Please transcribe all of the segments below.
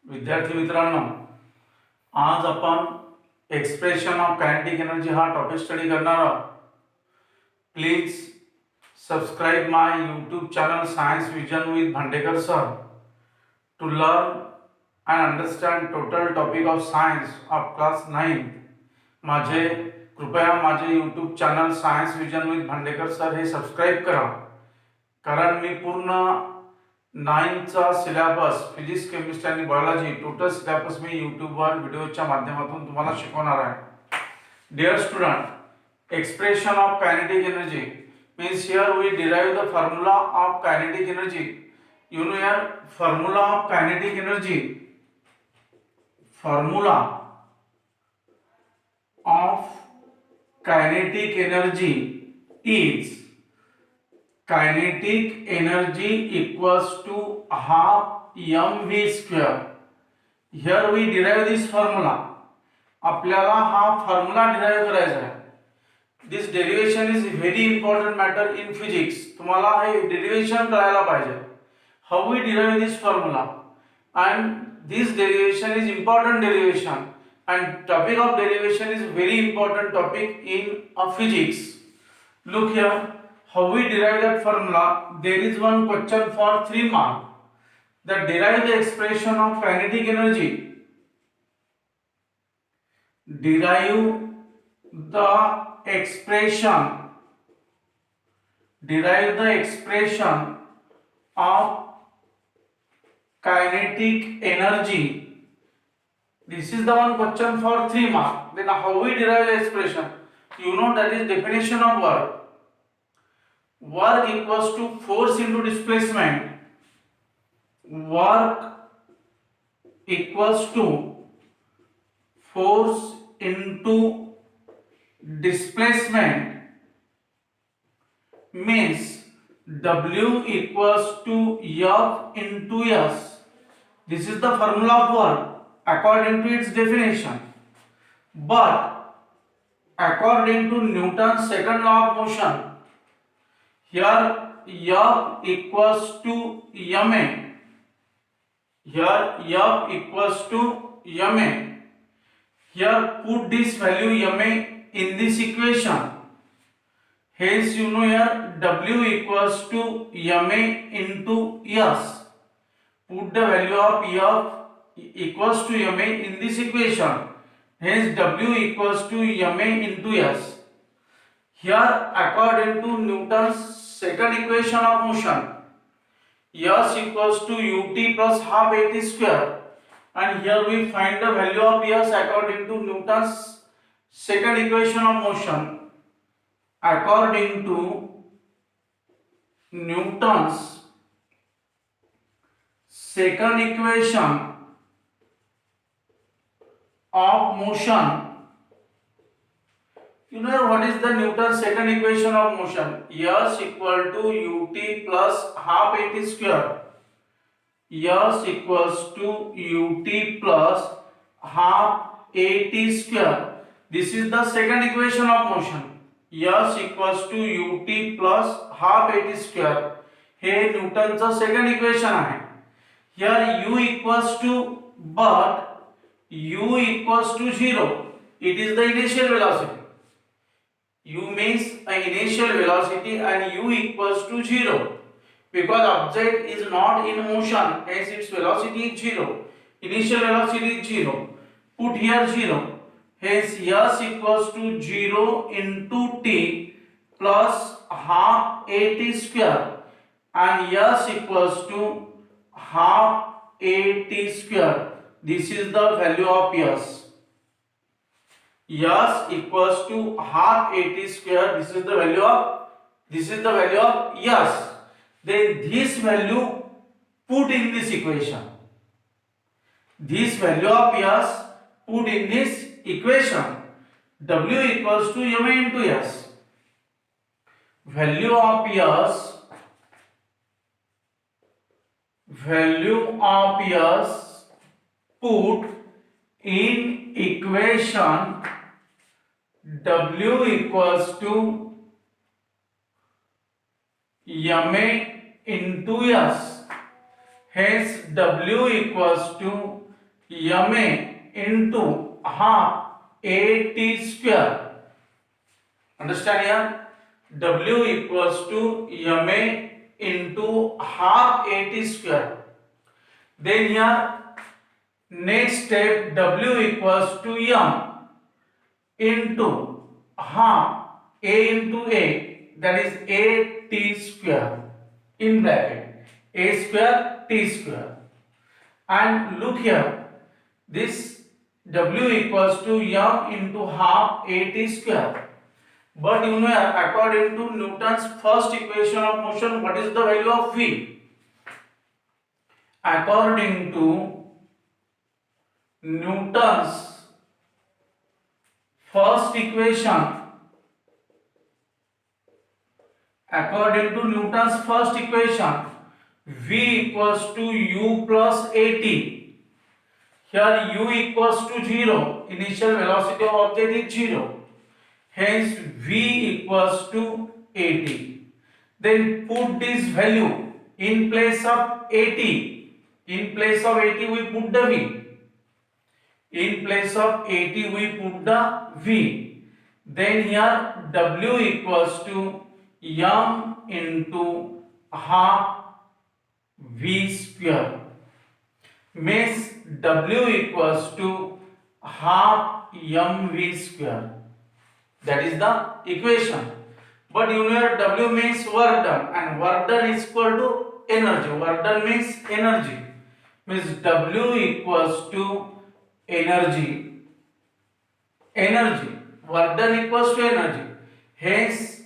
विद्यार्थी मित्रांनो, आज आपण एक्सप्रेशन ऑफ कायनेटिक एनर्जी हा टॉपिक स्टडी करणार आहोत. Please subscribe my YouTube channel science vision with Bhandekar sir to learn and understand total topic of science of class 9. कृपया माझे YouTube channel science vision with Bhandekar sir हे subscribe करा, कारण मी पूर्ण 9चा सिलेबस फिजिक्स, केमिस्ट्री आणि बायोलॉजी टोटल सिलेबस मी यूट्यूबवर व्हिडिओच्या माध्यमातून तुम्हाला शिकवणार आहे. Dear student, expression of kinetic energy means here we derive the formula of kinetic energy. You know here formula of kinetic energy is kinetic energy equals to half mv square. Here we derive this formula. आपल्याला हा formula derive करायचा आहे. This derivation is very important matter in physics. तुम्हाला हे derivation कळायला पाहिजे. How we derive this formula and this derivation is important derivation and topic of derivation is very important topic in physics. Look here, how we derive that formula. There is one question for 3 mark that derive the expression of kinetic energy. Derive the expression of kinetic energy. This is the one question for 3 mark. Then how we derive the expression? You know that is definition of work. Work equals to force into displacement. Work equals to force into displacement means W equals to F into S. This is the formula of work according to its definition. But according to Newton's second law of motion, here F equals to ma. Here F equals to ma. Here put this value ma in this equation. Hence you know here W equals to ma into S. Put the value of F equals to ma in this equation. Hence W equals to ma into S. Here according to Newton's second equation of motion, S equals to ut plus half at square, and here we find the value of S according to Newton's second equation of motion. According to Newton's second equation of motion, you know what is the Newton's second equation of motion? S equal to ut plus half at square. S equals to ut plus half at square. This is the second equation of motion. S equals to ut plus half at square. हे न्यूटनचं second equation आहे. Here u equals to, but u equals to 0. It is the initial velocity. U means an initial velocity and u equals to 0 because object is not in motion, hence its velocity is 0. Initial velocity is 0. Put here 0. Hence S equals to 0 into t plus half at square, and S equals to half at square. This is the value of S. S equals to half at square. This is the value of S. Then this value put in this equation. This value of S put in this equation. W equals to ma into S. Value of S put in equation. W equals to ma into S. Hence W equals to ma into half at square. Understand here? W equals to ma into half at square. Then here next step, W equals to m into half a into a, that is a t square in bracket, a square t square. And look here, this W equals to m into half a t square. But you know, according to Newton's first equation of motion, what is the value of v? According to Newton's first equation, v equals to u plus at. Here u equals to 0, initial velocity of object is 0, hence v equals to at. Then put this value in place of at. In place of at we put the v. In place of at we put the v. Then here w equals to m into half v square. Means w equals to half mv square. That is the equation. But you know w means work done, and work done is equal to energy. Work done means energy. Means w equals to energy. Work done equals to energy. Hence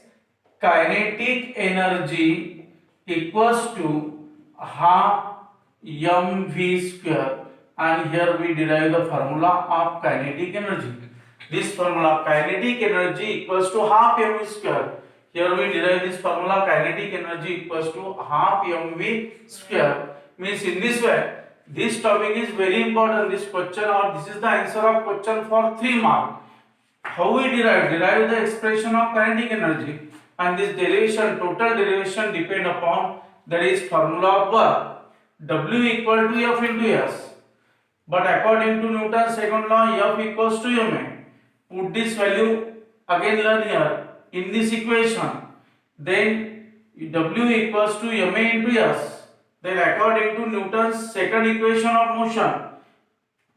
kinetic energy equals to half mv square, and here we derive the formula of kinetic energy. This formula kinetic energy equals to half mv square. Here we derive this formula kinetic energy equals to half mv square. Means in this way, this topic is very important. This question, or this is the answer of question for 3 marks. How we derive the expression of kinetic energy, and this derivation, total derivation depend upon, that is formula of work. W equal to F into S. But according to Newton's second law, F equals to ma. Put this value again, learn here in this equation. Then W equals to ma into S. Then according to Newton's second equation of motion,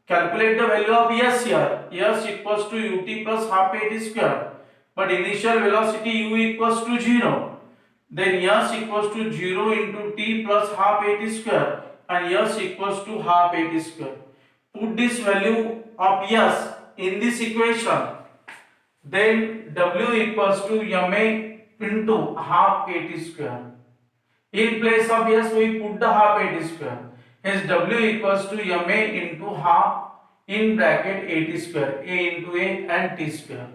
calculate the value of S here. S equals to ut plus half at square. But initial velocity u equals to 0. Then S equals to 0 into t plus half at square, and S equals to half at square. Put this value of S in this equation. Then W equals to ma into half at square. In place of S we put the half at square. Hence W equals to ma into half in bracket at square, a into a and t square.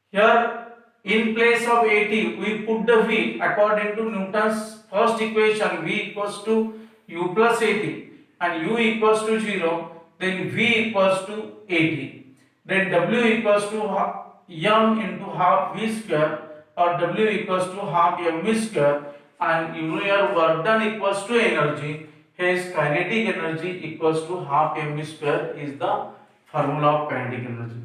Here in place of at we put the v. According to Newton's first equation, v equals to u plus at, and u equals to 0, then v equals to at. Then w equals to m into half v square, or w equals to half mv square, and you know your work done equals to energy. Hence kinetic energy equals to half mv square is the formula of kinetic energy.